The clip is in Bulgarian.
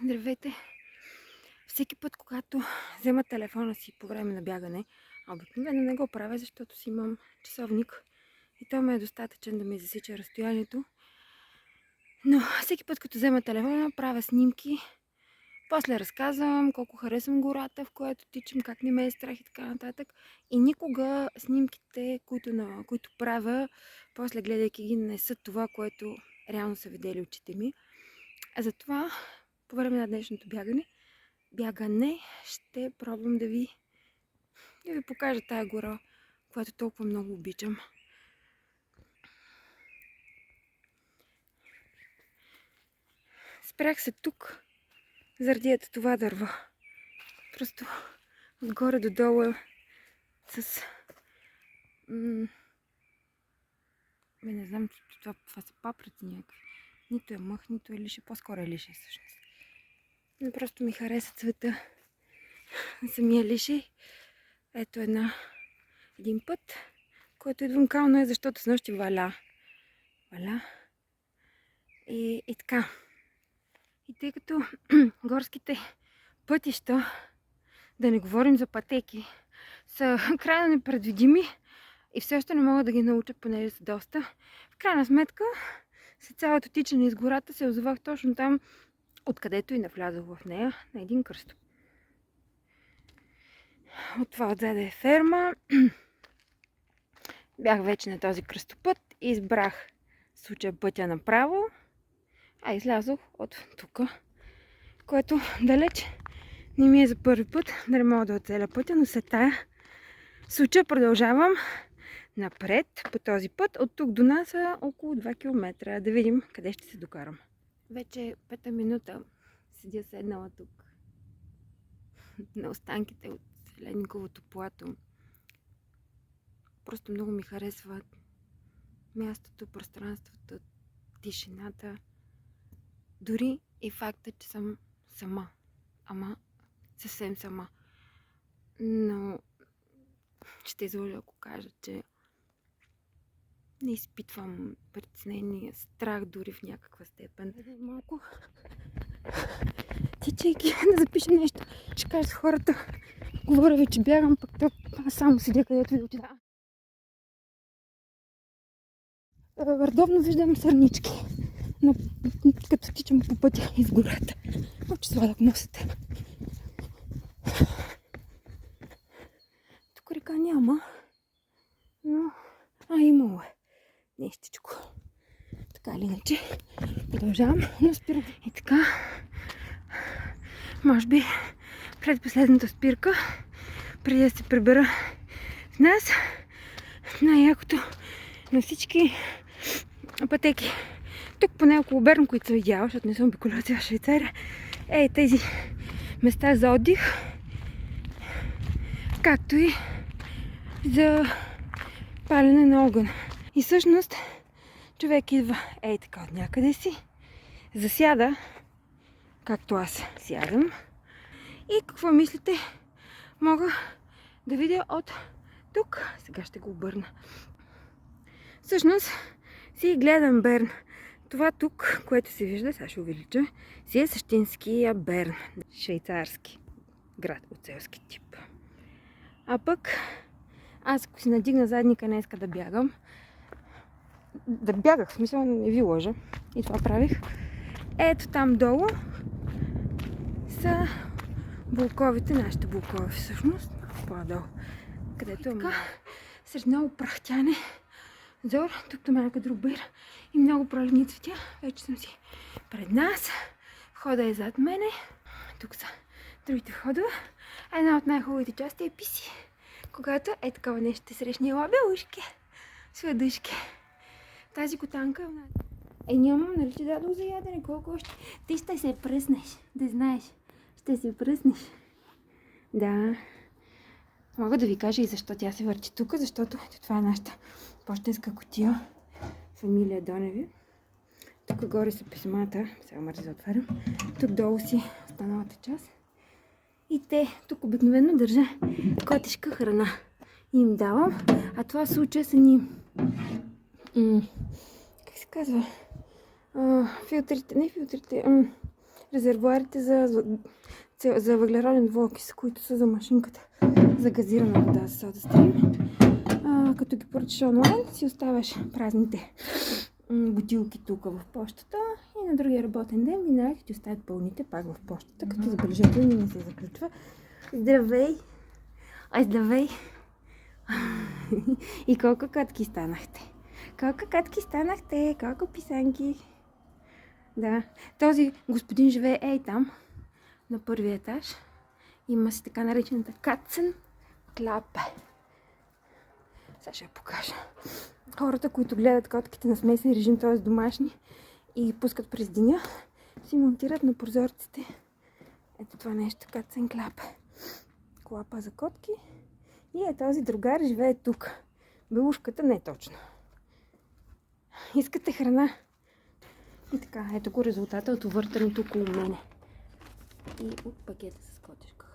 Здравейте! Всеки път, когато взема телефона си по време на бягане, обикновено не го правя, защото си имам часовник и той ме е достатъчен да ми засича разстоянието. Но всеки път, като взема телефона, правя снимки, после разказвам колко харесвам гората, в която тичам, как не ме е страх и така нататък. И никога снимките, които правя, после гледайки ги, не са това, което реално са видели очите ми. А затова по време на днешното бягане ще пробвам да ви покажа тая гора, която толкова много обичам. Спрях се тук заради това дърво. Просто отгоре до долу с... не знам, това са паприци някакви. Нито е мъх, нито е лише. По-скоро е лише всъщност. Но просто ми хареса цвета самия лише. Ето един път, който идвам кално защото снощи валя. И така. И тъй като горските пътища, да не говорим за пътеки, са крайно непредвидими и все още не мога да ги науча, понеже са доста. В крайна сметка, след цялото тичане из гората се озовах точно там, откъдето и навлязох в нея, на един кръстопът. От това отзаде е ферма. Бях вече на този кръстопът и избрах в случая пътя направо, а излязох от тук, което далеч не ми е за първи път, да не мога да оцеля пътя, но след тая случая продължавам напред по този път. От тук до нас са около 2 км. Да видим къде ще се докарам. Вече 5-та минута седя седнала тук на останките от Ледниковото плато. Просто много ми харесва мястото, пространството, тишината. Дори и факта, че съм сама. Ама съвсем сама. Но ще излъжа, ако кажа, че не изпитвам притеснение, страх дори в някаква степен. Малко тичайки да запиша нещо, ще кажа с хората. Говоря ви, че бягам, пък аз само седя където ви отида. Редовно виждам сърнички, но като тичам по пътя из гората. Че свалях носите. Тук река няма, но имало е нещичко. Така или иначе, продължавам, но спирам. И така, може би предпоследната спирка, преди да се прибера с нас, най-якото на всички пътеки. Тук поне около Берн, които съм видяла, защото не съм обиколяла цяла Швейцария, тези места за отдих, както и за палене на огън. И всъщност човек идва така от някъде си, засяда, както аз сядам. И какво мислите? Мога да видя от тук. Сега ще го обърна. Всъщност си гледам Берн. Това тук, което се вижда, сега ще увелича, си е същинския Берн. Швейцарски град от селски тип. А пък аз, ако си надигна задника, не иска да бягам. Да бягах, в смисъл не ви лъжа. И това правих. Ето там долу са булковите, нашите булкови всъщност. По-долу. Където е така, сред много прахтяне. Зор, тук до малка друг бир и много пролетни цветя. Вече съм си пред нас. Входа е зад мене. Тук са другите входове. Една от най-хубавите части е писи. Когато такова нещо те срещни лабелушки, сладушки. Тази котанка нямам, нали ти дадох за ядене, колко още. Ти ще се пръснеш, да знаеш. Ще се пръснеш. Да. Мога да ви кажа и защо тя се върти тук, защото това е нашата пощенска кутия. Фамилия Доневи. Тук горе са писмата. Сега мързи да отварям. Тук долу си останалата част. И тук обикновено държа котешка храна. И им давам. А това в случая са ни... как се казва? Филтрите. Не филтрите. резервуарите за въглероден двуокис, които са за машинката за газирана вода за SodaStream. Като ги поръчаш онлайн, си оставяш празните бутилки тук в почтата и на другия работен ден винаги ти оставят пълните пак в почтата, като забележително не се заключва. Здравей! Ай, здравей! И колко котки станахте? Колко писанки? Да, този господин живее ей там, на първия етаж. Има си така наречената катсен клапе. Сега ще я покажа. Хората, които гледат котките на смесен режим, т.е. домашни, и ги пускат през деня, си монтират на прозорците ето това нещо, катсен клапе. Клапа за котки. И този другар живее тук. Белушката не е точно. Искате храна? И така, ето го резултата от увъртането около мене. И от пакета с котешко.